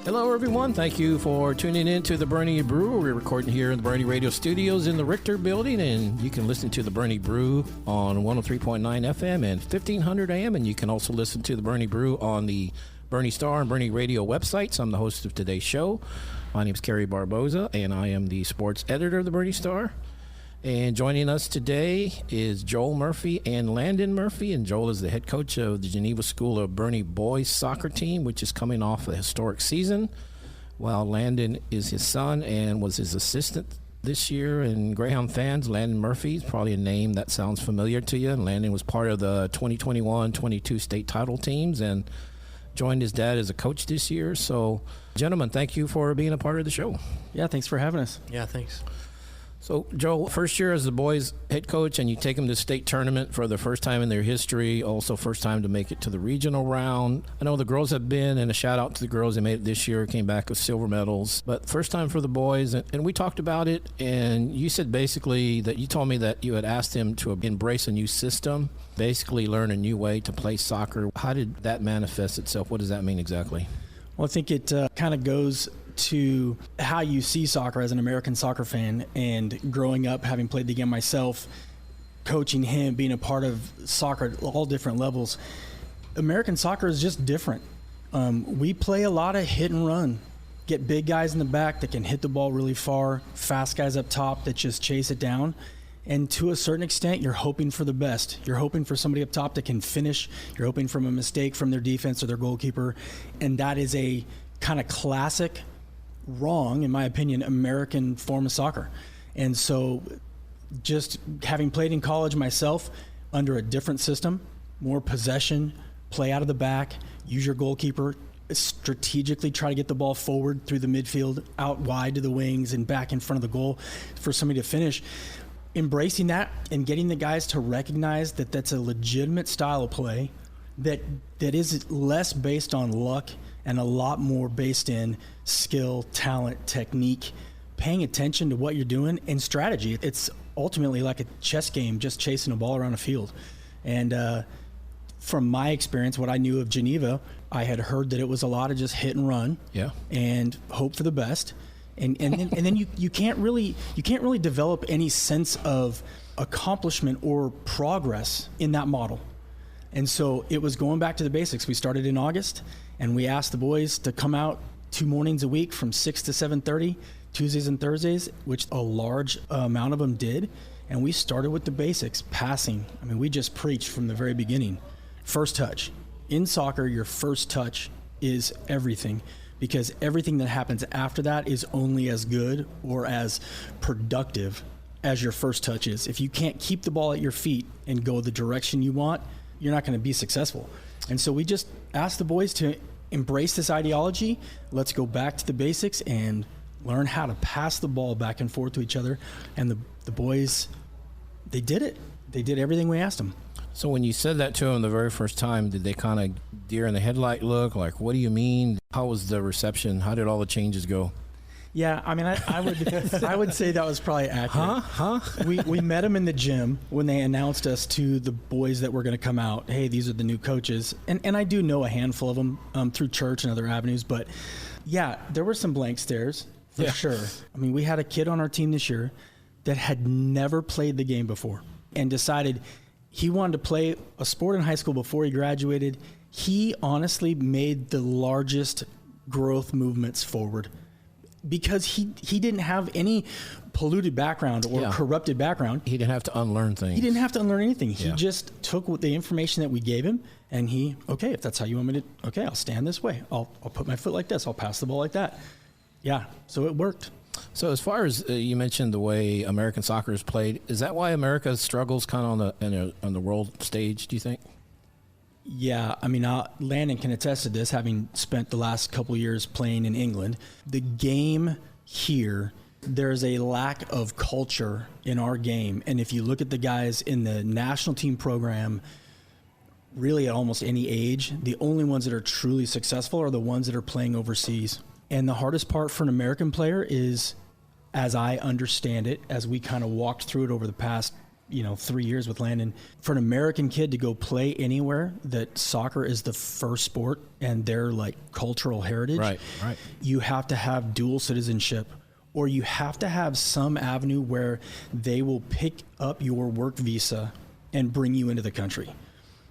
Hello, everyone. Thank you for tuning in to the Boerne Brew. We're recording here in the Boerne Radio Studios in the Richter Building, and you can listen to the Boerne Brew on 103.9 FM and 1500 AM, and you can also listen to the Boerne Brew on the Boerne Star and Boerne Radio websites. I'm the host of today's show. My name is Kerry Barboza, and I am the sports editor of the Boerne Star. And joining us today is Joel Murphy and Landon Murphy. And Joel is the head coach of the Geneva School of Boerne boys soccer team, which is coming off a historic season, while Landon is his son and was his assistant this year. And Greyhound fans, Landon Murphy is probably a name that sounds familiar to you. And Landon was part of the 2021-22 state title teams and joined his dad as a coach this year. So, gentlemen, thank you for being a part of the show. Yeah, thanks for having us. Yeah, thanks. So, Joel, first year as the boys' head coach, and you take them to state tournament for the first time in their history, also first time to make it to the regional round. I know the girls have been, and a shout-out to the girls. They made it this year, came back with silver medals. But first time for the boys, and we talked about it, and you said basically that you told me that you had asked them to embrace a new system, basically learn a new way to play soccer. How did that manifest itself? What does that mean exactly? Well, I think it kind of goes to how you see soccer as an American soccer fan, and growing up, having played the game myself, coaching him, being a part of soccer at all different levels. American soccer is just different. We play a lot of hit and run, get big guys in the back that can hit the ball really far, fast guys up top that just chase it down. And to a certain extent, you're hoping for the best. You're hoping for somebody up top that can finish. You're hoping from a mistake from their defense or their goalkeeper. And that is a kind of classic, wrong, in my opinion, American form of soccer. And so just having played in college myself under a different system, more possession, play out of the back, use your goalkeeper, strategically try to get the ball forward through the midfield, out wide to the wings and back in front of the goal for somebody to finish. Embracing that and getting the guys to recognize that that's a legitimate style of play that is less based on luck and a lot more based in skill, talent, technique, paying attention to what you're doing, and strategy. It's ultimately like a chess game, just chasing a ball around a field. And from my experience, what I knew of Geneva, I had heard that it was a lot of just hit and run, and hope for the best. And then you can't really develop any sense of accomplishment or progress in that model. And so it was going back to the basics. We started in August, and we asked the boys to come out 2 mornings a week from 6 to 7:30, Tuesdays and Thursdays, which a large amount of them did. And we started with the basics, passing. I mean, we just preached from the very beginning. First touch. In soccer, your first touch is everything, because everything that happens after that is only as good or as productive as your first touch is. If you can't keep the ball at your feet and go the direction you want, you're not going to be successful. And so we just asked the boys to embrace this ideology. Let's go back to the basics and learn how to pass the ball back and forth to each other. And the boys, they did it. They did everything we asked them. So when you said that to them the very first time, did they kind of deer in the headlight look? Like, what do you mean? How was the reception? How did all the changes go? Yeah, I mean, I would say that was probably accurate. We met them in the gym when they announced us to the boys that were going to come out. Hey, these are the new coaches. And I do know a handful of them through church and other avenues. But, yeah, there were some blank stares for sure. I mean, we had a kid on our team this year that had never played the game before and decided he wanted to play a sport in high school before he graduated. He honestly made the largest growth movements forward, because he didn't have any polluted background or corrupted background. He didn't have to unlearn things. He didn't have to unlearn anything. He just took the information that we gave him, and if that's how you want me to, okay, I'll stand this way. I'll put my foot like this. I'll pass the ball like that. Yeah, so it worked. So as far as you mentioned the way American soccer is played, is that why America struggles kind of on the world stage, do you think? Yeah, I mean, Landon can attest to this, having spent the last couple of years playing in England. The game here, there's a lack of culture in our game. And if you look at the guys in the national team program, really at almost any age, the only ones that are truly successful are the ones that are playing overseas. And the hardest part for an American player is, as I understand it, as we kind of walked through it over the past 3 years with Landon. For an American kid to go play anywhere that soccer is the first sport and their like cultural heritage, right. You have to have dual citizenship, or you have to have some avenue where they will pick up your work visa and bring you into the country.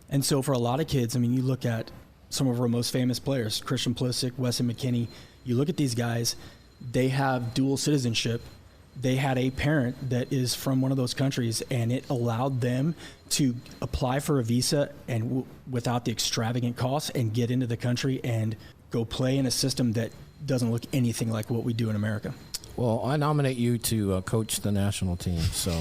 And so for a lot of kids, I mean, you look at some of our most famous players, Christian Pulisic, Weston McKennie, you look at these guys, they have dual citizenship. They had a parent that is from one of those countries, and it allowed them to apply for a visa and without the extravagant costs and get into the country and go play in a system that doesn't look anything like what we do in America. Well, I nominate you to coach the national team. So,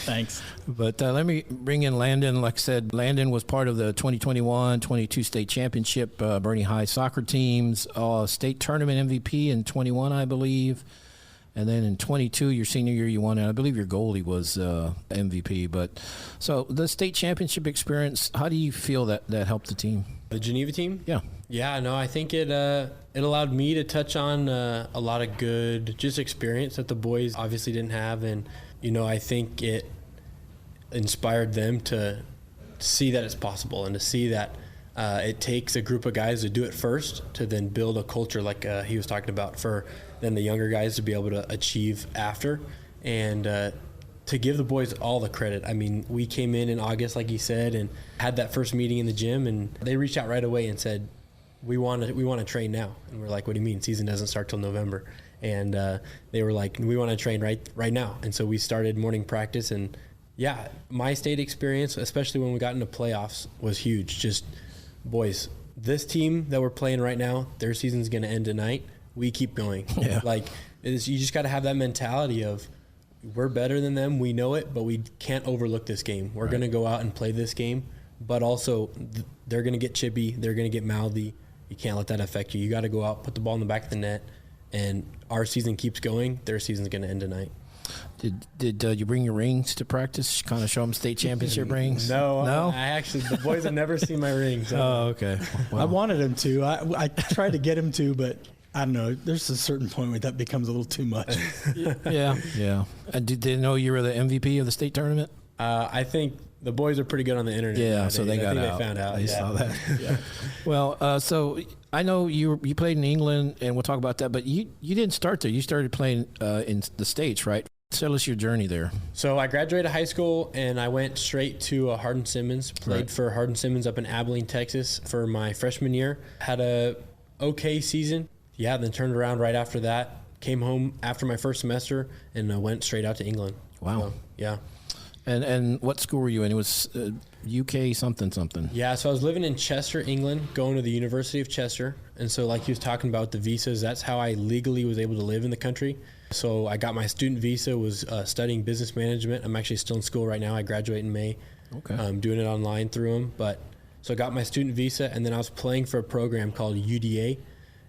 thanks. But let me bring in Landon. Like I said, Landon was part of the 2021-22 state championship Boerne High soccer teams, state tournament MVP in 21, I believe. And then in 22, your senior year, you won. And I believe your goalie was MVP. But so the state championship experience, how do you feel that helped the team? The Geneva team? Yeah. Yeah, no, I think it allowed me to touch on a lot of good just experience that the boys obviously didn't have. And, I think it inspired them to see that it's possible and to see that it takes a group of guys to do it first to then build a culture like he was talking about for then the younger guys to be able to achieve after. And to give the boys all the credit. I mean, we came in August, like he said, and had that first meeting in the gym, and they reached out right away and said, we want to train now. And we're like, what do you mean? Season doesn't start till November. And they were like, we want to train right now. And so we started morning practice. And yeah, my state experience, especially when we got into playoffs, was huge. Just, boys, this team that we're playing right now, their season's going to end tonight. We keep going. Yeah. Like, you just got to have that mentality of, we're better than them. We know it, but we can't overlook this game. We're going to go out and play this game, but also they're going to get chippy. They're going to get mouthy. You can't let that affect you. You got to go out, put the ball in the back of the net, and our season keeps going. Their season's going to end tonight. Did you bring your rings to practice? Kind of show them state championship rings? No. The boys have never seen my rings. So. Oh, okay. Well, I wanted him to. I tried to get him to, but I don't know. There's a certain point where that becomes a little too much. Yeah. And did they know you were the MVP of the state tournament? I think the boys are pretty good on the internet. Yeah, nowadays. so they got out. They found out. They saw that. Yeah. Well, so I know you played in England, and we'll talk about that. But you didn't start there. You started playing in the States, right? Tell us your journey there. So I graduated high school, and I went straight to Hardin-Simmons. Played for Hardin-Simmons up in Abilene, Texas, for my freshman year. Had a okay season. Yeah, then turned around right after that. Came home after my first semester and went straight out to England. Wow. So, yeah. And what school were you in? It was UK something. Yeah, so I was living in Chester, England, going to the University of Chester. And so like he was talking about the visas, that's how I legally was able to live in the country. So I got my student visa, was studying business management. I'm actually still in school right now. I graduate in May. Okay. I'm doing it online through them. So I got my student visa, and then I was playing for a program called UDA.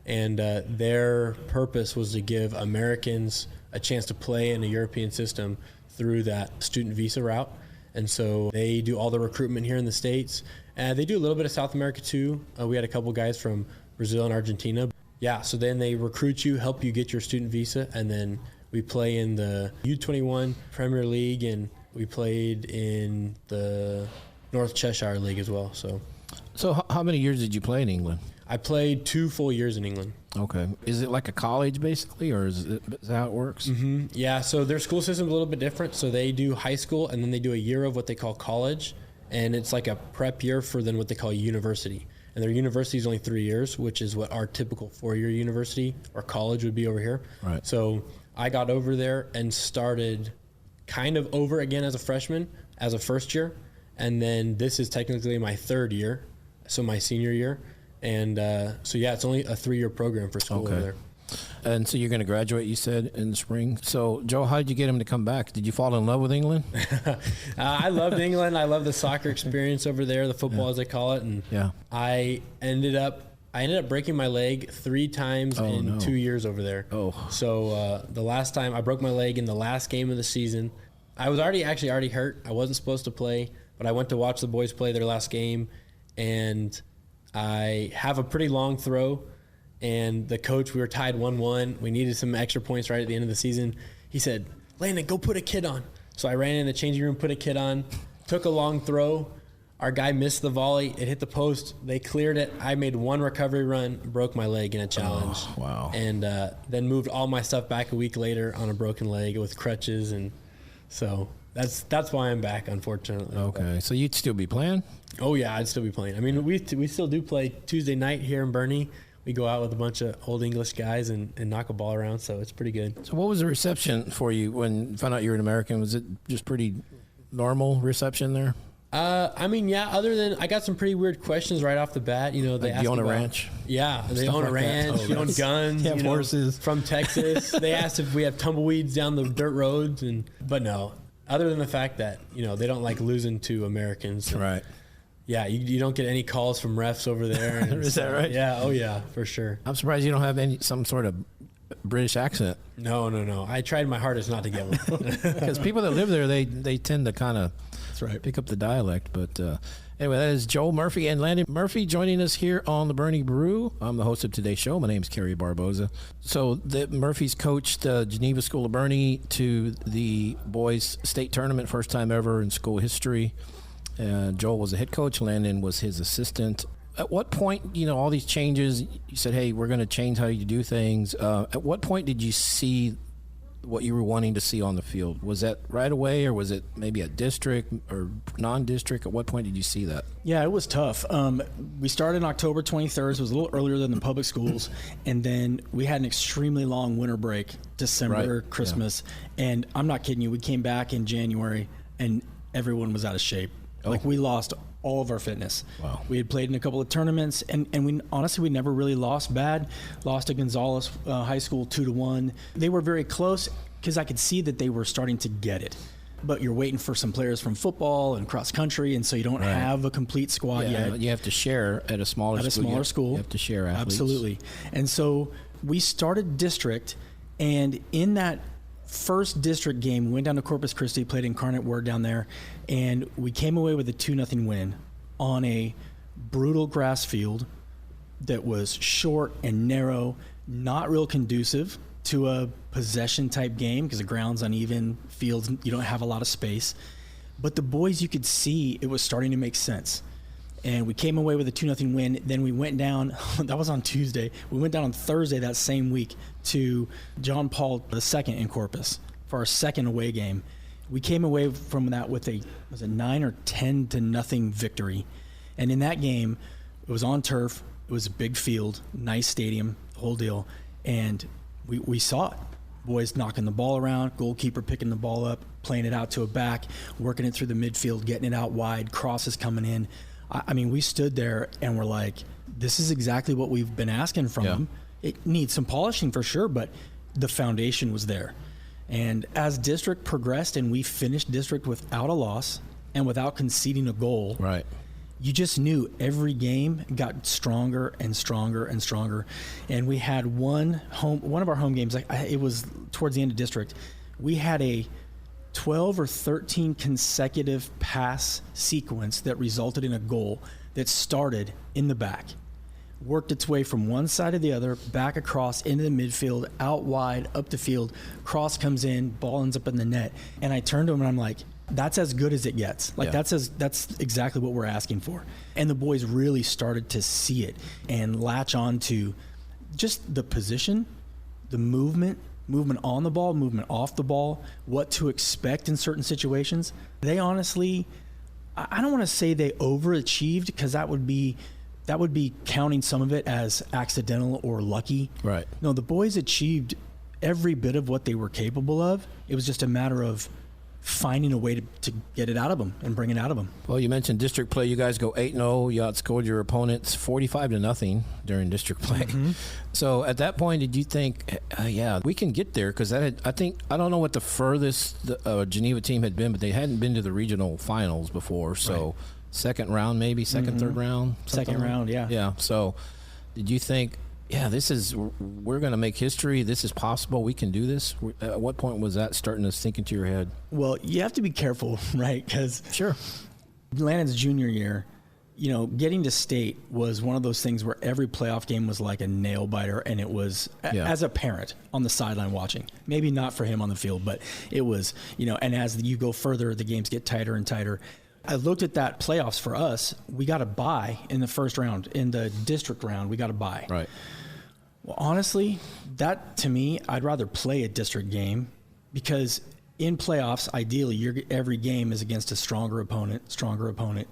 And their purpose was to give Americans a chance to play in a European system through that student visa route. And so they do all the recruitment here in the States. And they do a little bit of South America too. We had a couple guys from Brazil and Argentina. Yeah, so then they recruit you, help you get your student visa, and then we play in the U21 Premier League, and we played in the North Cheshire League as well. So how many years did you play in England? I played 2 full years in England. Okay. Is it like a college basically, or is that how it works? Mm-hmm. Yeah, so their school system is a little bit different. So they do high school, and then they do a year of what they call college, and it's like a prep year for then what they call university. And their university is only 3 years, which is what our typical 4-year university or college would be over here. Right. So I got over there and started kind of over again as a freshman, as a first year. And then this is technically my 3rd year, so my senior year. And so, yeah, it's only a 3-year program for school over there. And so you're going to graduate, you said, in the spring. So, Joe, how did you get him to come back? Did you fall in love with England? I loved England. I loved the soccer experience over there, the football as they call it. And I ended up breaking my leg 3 times in 2 years over there. Oh. So the last time I broke my leg in the last game of the season. I was already hurt. I wasn't supposed to play, but I went to watch the boys play their last game, and I have a pretty long throw, and the coach, we were tied 1-1. We needed some extra points right at the end of the season. He said, Landon, go put a kid on. So I ran in the changing room, put a kit on, took a long throw. Our guy missed the volley. It hit the post. They cleared it. I made one recovery run, broke my leg in a challenge. Oh, wow. And then moved all my stuff back a week later on a broken leg with crutches. And so that's why I'm back, unfortunately. Okay. So you'd still be playing? Oh, yeah, I'd still be playing. I mean, we still do play Tuesday night here in Boerne. We go out with a bunch of old English guys and knock a ball around, so it's pretty good. So what was the reception for you when you found out you were an American? Was it just pretty normal reception there? I mean, yeah, other than I got some pretty weird questions right off the bat. You know, they Like, asked do you own a about, ranch? Yeah, they Stuff own a like that. ranch. Oh, you own nice. guns. Have you know, horses. from Texas. They asked if we have tumbleweeds down the dirt roads, but no. Other than the fact that, you know, they don't like losing to Americans. So, Right. yeah, you don't get any calls from refs over there. And Is that right? Yeah, oh yeah, for sure. I'm surprised you don't have some sort of British accent. No. I tried my hardest not to get one. Because people that live there, they tend to kind of pick up the dialect. But anyway, that is Joel Murphy and Landon Murphy joining us here on the Boerne Brew. I'm the host of today's show. My name is Kerry Barboza. So the Murphys coached Geneva School of Boerne to the boys' state tournament, first time ever in school history. Joel was the head coach. Landon was his assistant. At what point, you know, all these changes, you said, hey, we're going to change how you do things. At what point did you see what you were wanting to see on the field? Was that right away, or was it maybe a district or non-district? At what point did you see that? Yeah, it was tough. We started on October 23rd, so it was a little earlier than the public schools, and then we had an extremely long winter break, December, Right. Christmas, and I'm not kidding you, we came back in January, and everyone was out of shape. Like, we lost all of our fitness. Wow. We had played in a couple of tournaments, and we honestly, we never really lost bad. Lost to Gonzales High School 2-1. They were very close because I could see that they were starting to get it. But you're waiting for some players from football and cross country, and so you don't have a complete squad yet. You have to share at a smaller school. You have to share athletes. Absolutely. And so we started district, and in that first district game, we went down to Corpus Christi, played Incarnate Word down there, and we came away with a 2-0 win on a brutal grass field that was short and narrow, not real conducive to a possession type game because the ground's uneven, fields, you don't have a lot of space. But the boys, you could see it was starting to make sense. And we came away with a 2-0 win. Then we went down, that was on Tuesday. We went down on Thursday that same week to John Paul II in Corpus for our second away game. We came away from that with a 9 or 10-0 victory. And in that game, it was on turf. It was a big field, nice stadium, the whole deal. And we saw it. Boys knocking the ball around, goalkeeper picking the ball up, playing it out to a back, working it through the midfield, getting it out wide, crosses coming in. I mean, we stood there and we're like, this is exactly what we've been asking from them. It needs some polishing for sure, but the foundation was there. And as district progressed and we finished district without a loss and without conceding a goal, Right. you just knew every game got stronger and stronger and stronger. And we had one of our home games, it was towards the end of district, we had a 12 or 13 consecutive pass sequence that resulted in a goal that started in the back, worked its way from one side to the other, back across into the midfield, out wide, up the field, cross comes in, ball ends up in the net. And I turned to him and I'm like, that's as good as it gets. That's exactly what we're asking for. And the boys really started to see it and latch on to just the position, the movement on the ball, movement off the ball, what to expect in certain situations. They honestly, I don't want to say they overachieved because that would be counting some of it as accidental or lucky. Right. No, the boys achieved every bit of what they were capable of. It was just a matter of finding a way to get it out of them and bring it out of them. Well, you mentioned district play. You guys go 8-0. You outscored your opponents 45-0 during district play. Mm-hmm. So at that point, did you think, we can get there? Because I don't know what the furthest the Geneva team had been, but they hadn't been to the regional finals before. So right. Second round, maybe third round. Second round, yeah. Yeah. So did you think, we're going to make history. This is possible. We can do this. At what point was that starting to sink into your head? Well, you have to be careful, right? Because sure, Landon's junior year, getting to state was one of those things where every playoff game was like a nail biter, and it was as a parent on the sideline watching. Maybe not for him on the field, but it was, and as you go further, the games get tighter and tighter. I looked at that playoffs for us. We got a bye in the first round. In the district round, we got a bye. Right. Well, honestly, that to me, I'd rather play a district game, because in playoffs, ideally, every game is against a stronger opponent.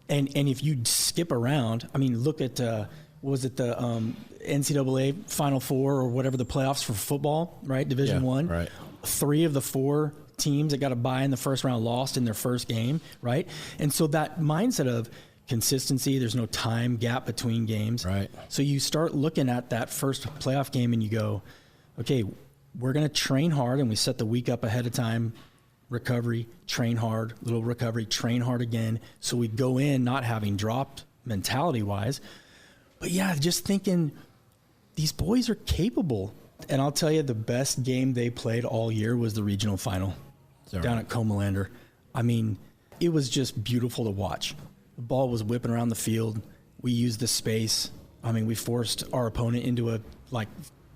And if you skip around, look at, the NCAA Final Four or whatever, the playoffs for football, right? Division I. Right. 3 of the 4 teams that got a bye in the first round lost in their first game, right? And so that mindset of consistency, there's no time gap between games. Right. So you start looking at that first playoff game and you go, okay, we're going to train hard, and we set the week up ahead of time. Recovery, train hard, little recovery, train hard again. So we go in not having dropped mentality-wise. But yeah, just thinking these boys are capable. And I'll tell you, the best game they played all year was the regional final down at Comalander. It was just beautiful to watch. The ball was whipping around the field. We used the space. We forced our opponent into a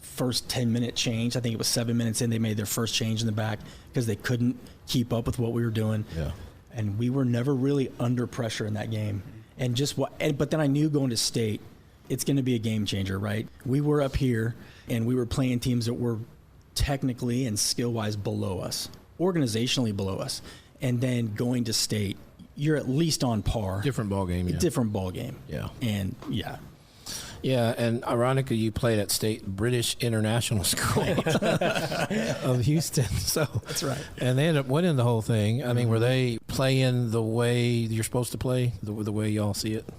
first 10-minute change. I think it was 7 minutes in, they made their first change in the back because they couldn't keep up with what we were doing. Yeah. And we were never really under pressure in that game. And but then I knew going to state, it's going to be a game changer, right? We were up here and we were playing teams that were technically and skill-wise below us, organizationally below us. And then going to state, you're at least on par. Different ball game. Yeah. Different ball game. Yeah. And yeah. Yeah, and ironically, you played at State British International School of Houston. So that's right. And they ended up winning the whole thing. Were they playing the way you're supposed to play, the way y'all see it?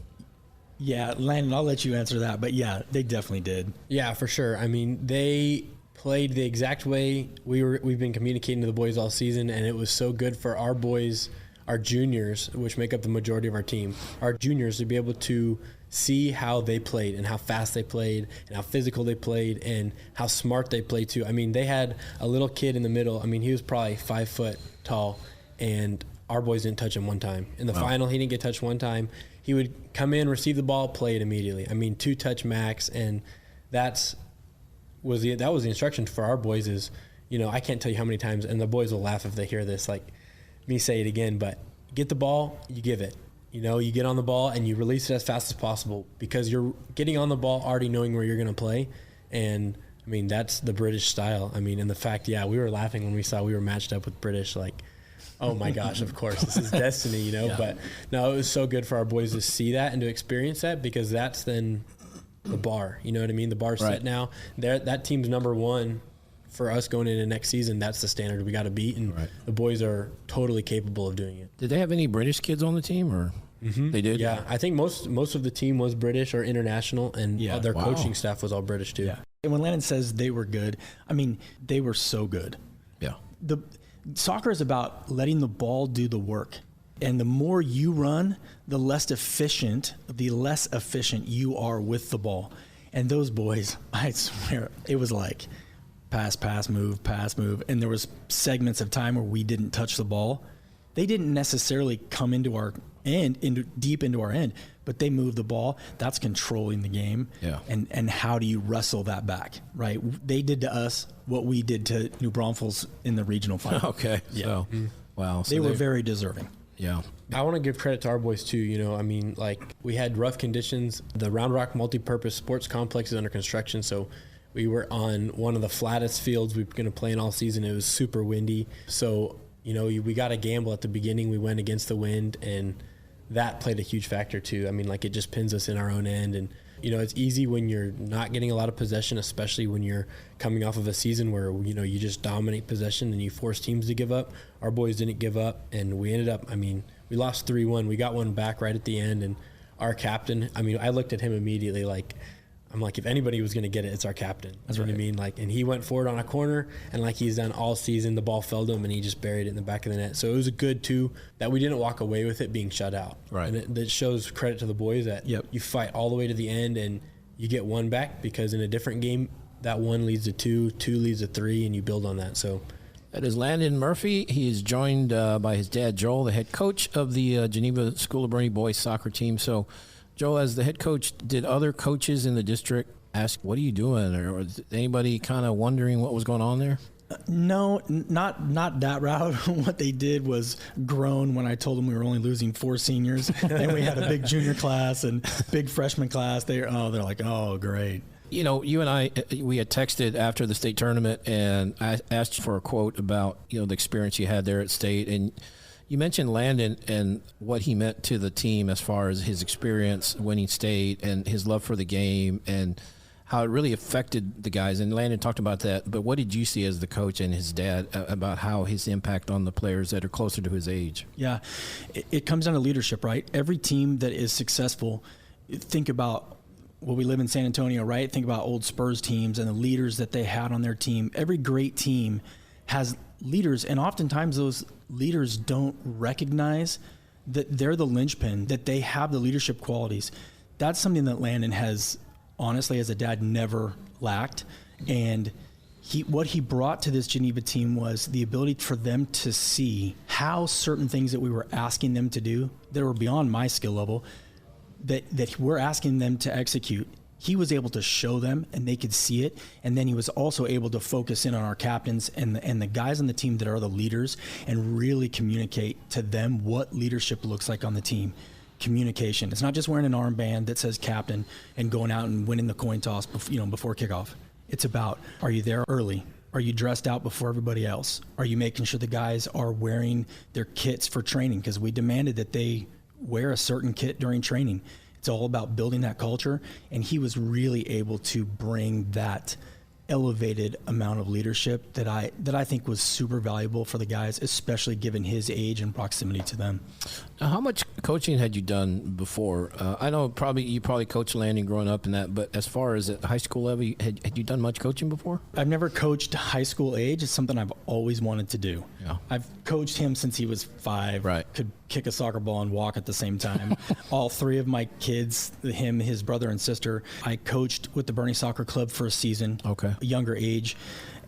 Yeah, Landon, I'll let you answer that. But yeah, they definitely did. Yeah, for sure. They played the exact way we've been communicating to the boys all season, and it was so good for our boys, our juniors, which make up the majority of our team, our juniors, to be able to see how they played and how fast they played and how physical they played and how smart they played too. They had a little kid in the middle. He was probably 5 foot tall, and our boys didn't touch him one time. In the final, he didn't get touched one time. He would come in, receive the ball, play it immediately. 2-touch max, and that was the instruction for our boys is, I can't tell you how many times, and the boys will laugh if they hear this, me say it again, but get the ball, you give it. You get on the ball and you release it as fast as possible, because you're getting on the ball already knowing where you're going to play. And, that's the British style. And the fact, we were laughing when we saw we were matched up with British, oh my gosh, of course, this is destiny, Yeah. But no, it was so good for our boys to see that and to experience that, because that's then the bar. You know what I mean? The bar's set now. That team's number one. For us going into next season, that's the standard we got to beat, and the boys are totally capable of doing it. Did they have any British kids on the team, or they did? Yeah, I think most of the team was British or international, and their coaching staff was all British too. Yeah. And when Landon says they were good, they were so good. Yeah. The soccer is about letting the ball do the work, and the more you run, the less efficient you are with the ball. And those boys, I swear, it was like pass, move, and there was segments of time where we didn't touch the ball. They didn't necessarily come into our end, deep into our end, but they moved the ball. That's controlling the game. Yeah. And how do you wrestle that back, right? They did to us what we did to New Braunfels in the regional final. Okay. Yeah. So, wow. So they were very deserving. Yeah. I want to give credit to our boys too. We had rough conditions. The Round Rock Multipurpose Sports Complex is under construction, so we were on one of the flattest fields we were going to play in all season. It was super windy. So, we got a gamble at the beginning. We went against the wind, and that played a huge factor too. It just pins us in our own end. And, it's easy when you're not getting a lot of possession, especially when you're coming off of a season where, you just dominate possession and you force teams to give up. Our boys didn't give up, and we ended up, we lost 3-1. We got one back right at the end, and our captain, I looked at him immediately if anybody was going to get it, it's our captain. That's what I mean. And he went forward on a corner, and he's done all season, the ball fell to him, and he just buried it in the back of the net. So it was a good, too, that we didn't walk away with it being shut out. Right. And that shows credit to the boys that you fight all the way to the end, and you get one back, because in a different game, that one leads to two leads to three, and you build on that. So That is Landon Murphy. He is joined by his dad, Joel, the head coach of the Geneva School of Boerne boys soccer team. So, Joel, as the head coach, did other coaches in the district ask, what are you doing? Or was anybody kind of wondering what was going on there? No, not that route. What they did was groan when I told them we were only losing 4 seniors, and we had a big junior class and big freshman class. They're like, oh, great. You know, you and I, we had texted after the state tournament, and I asked you for a quote about, the experience you had there at state. And you mentioned Landon and what he meant to the team as far as his experience winning state and his love for the game and how it really affected the guys. And Landon talked about that. But what did you see as the coach and his dad about how his impact on the players that are closer to his age? Yeah, it comes down to leadership, right? Every team that is successful, think about, well, we live in San Antonio, right? Think about old Spurs teams and the leaders that they had on their team. Every great team has leaders, and oftentimes those leaders don't recognize that they're the linchpin, that they have the leadership qualities. That's something that Landon has, honestly, as a dad, never lacked. And what he brought to this Geneva team was the ability for them to see how certain things that we were asking them to do that were beyond my skill level, that we're asking them to execute. He was able to show them and they could see it. And then he was also able to focus in on our captains and the guys on the team that are the leaders and really communicate to them what leadership looks like on the team. Communication. It's not just wearing an armband that says captain and going out and winning the coin toss before kickoff. It's about, are you there early? Are you dressed out before everybody else? Are you making sure the guys are wearing their kits for training? Because we demanded that they wear a certain kit during training. It's all about building that culture, and he was really able to bring that elevated amount of leadership that I think was super valuable for the guys, especially given his age and proximity to them. Now, how much coaching had you done before? I know you probably coached Landon growing up in that, but as far as at high school level, had you done much coaching before? I've never coached high school age. It's something I've always wanted to do. Yeah. I've coached him since he was 5. Right. Could kick a soccer ball and walk at the same time. All 3 of my kids, him, his brother, and sister, I coached with the Boerne Soccer Club for a season. Okay. A younger age.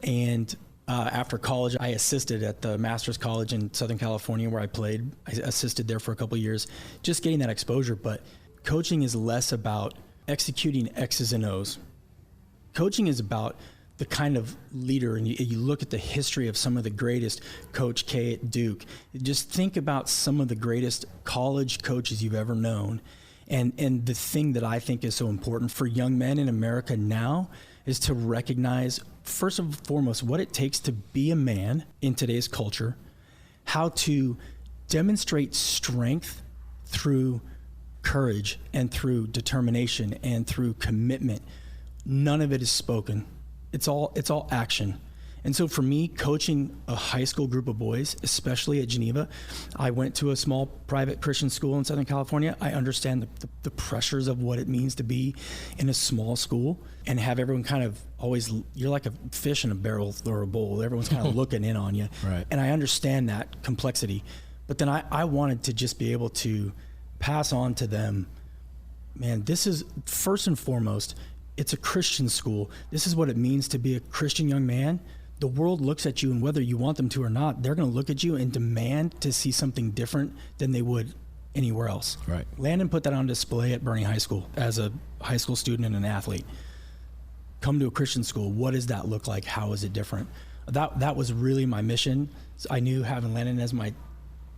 And after college, I assisted at the Master's College in Southern California where I played. I assisted there for a couple of years, just getting that exposure. But coaching is less about executing X's and O's. Coaching is about the kind of leader, and you look at the history of some of the greatest, Coach K at Duke. Just think about some of the greatest college coaches you've ever known. And the thing that I think is so important for young men in America now is to recognize, first and foremost, what it takes to be a man in today's culture, how to demonstrate strength through courage and through determination and through commitment. None of it is spoken. It's all action. And so for me, coaching a high school group of boys, especially at Geneva, I went to a small private Christian school in Southern California. I understand the pressures of what it means to be in a small school and have everyone kind of always, you're like a fish in a barrel or a bowl. Everyone's kind of looking in on you. Right. And I understand that complexity. But then I wanted to just be able to pass on to them, man, this is first and foremost, it's a Christian school. This is what it means to be a Christian young man. The world looks at you, and whether you want them to or not, they're going to look at you and demand to see something different than they would anywhere else. Right. Landon put that on display at Boerne High School as a high school student and an athlete. Come to a Christian school. What does that look like? How is it different? That was really my mission. So I knew having Landon as my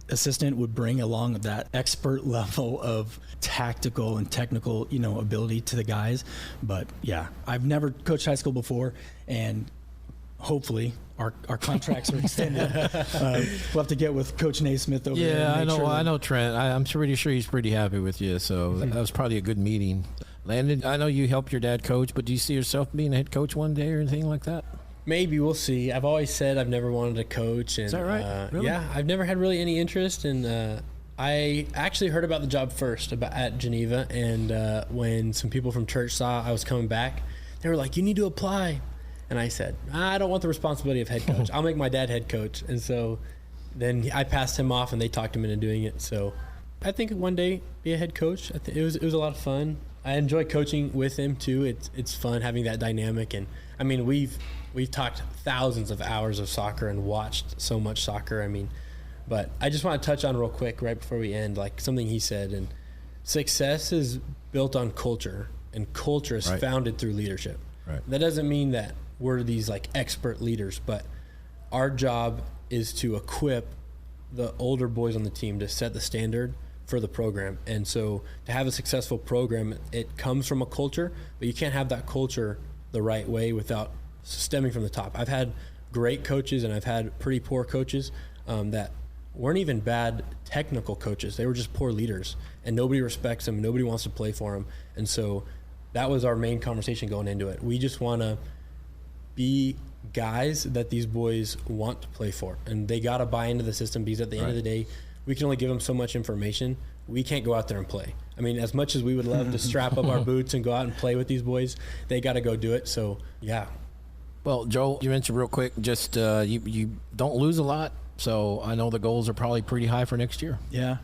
assistant would bring along that expert level of tactical and technical, ability to the guys. But yeah, I've never coached high school before, and hopefully our contracts are extended. We'll have to get with Coach Naismith over there. Yeah, I know Trent. I'm pretty sure he's pretty happy with you. So that was probably a good meeting. Landon, I know you helped your dad coach, but do you see yourself being a head coach one day or anything like that? Maybe, we'll see. I've always said I've never wanted to coach. And, is that right? Really? Yeah, I've never had really any interest. And I actually heard about the job first at Geneva. And when some people from church saw I was coming back, they were like, you need to apply. And I said, I don't want the responsibility of head coach. I'll make my dad head coach. And so then I passed him off, and they talked him into doing it. So I think one day be a head coach. It was a lot of fun. I enjoy coaching with him too. It's fun having that dynamic. And I mean, we've talked thousands of hours of soccer and watched so much soccer. I mean, but I just want to touch on real quick right before we end, like something he said. And success is built on culture, and culture is founded through leadership. Right. That doesn't mean that we're these like expert leaders, but our job is to equip the older boys on the team to set the standard for the program. And so to have a successful program, it comes from a culture, but you can't have that culture the right way without stemming from the top. I've had great coaches and I've had pretty poor coaches that weren't even bad technical coaches. They were just poor leaders, and nobody respects them. Nobody wants to play for them. And so that was our main conversation going into it. We just want to be guys that these boys want to play for, and they got to buy into the system, because at the end of the day, we can only give them so much information. We can't go out there and play. I mean, as much as we would love to strap up our boots and go out and play with these boys, they got to go do it. So, yeah. Well, Joel, you mentioned real quick, just you don't lose a lot, so I know the goals are probably pretty high for next year. Yeah,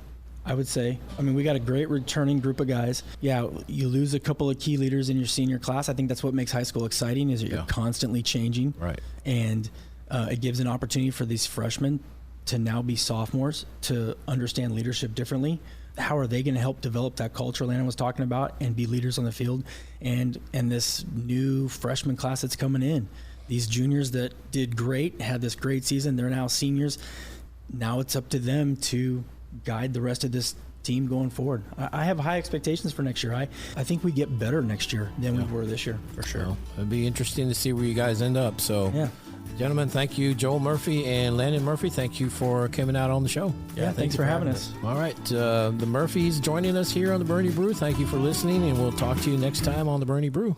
I would say. I mean, we got a great returning group of guys. Yeah, you lose a couple of key leaders in your senior class. I think that's what makes high school exciting, is that you're constantly changing. Right. And it gives an opportunity for these freshmen to now be sophomores, to understand leadership differently. How are they going to help develop that culture Landon was talking about and be leaders on the field? And this new freshman class that's coming in, these juniors that did great, had this great season, they're now seniors. Now it's up to them to guide the rest of this team going forward. I have high expectations for next year. I think we get better next year than we were this year, for sure. Well, it'd be interesting to see where you guys end up. So, yeah. Gentlemen, thank you. Joel Murphy and Landon Murphy, thank you for coming out on the show. Yeah, thanks for having us. All right, the Murphys joining us here on the Boerne Brew. Thank you for listening, and we'll talk to you next time on the Boerne Brew.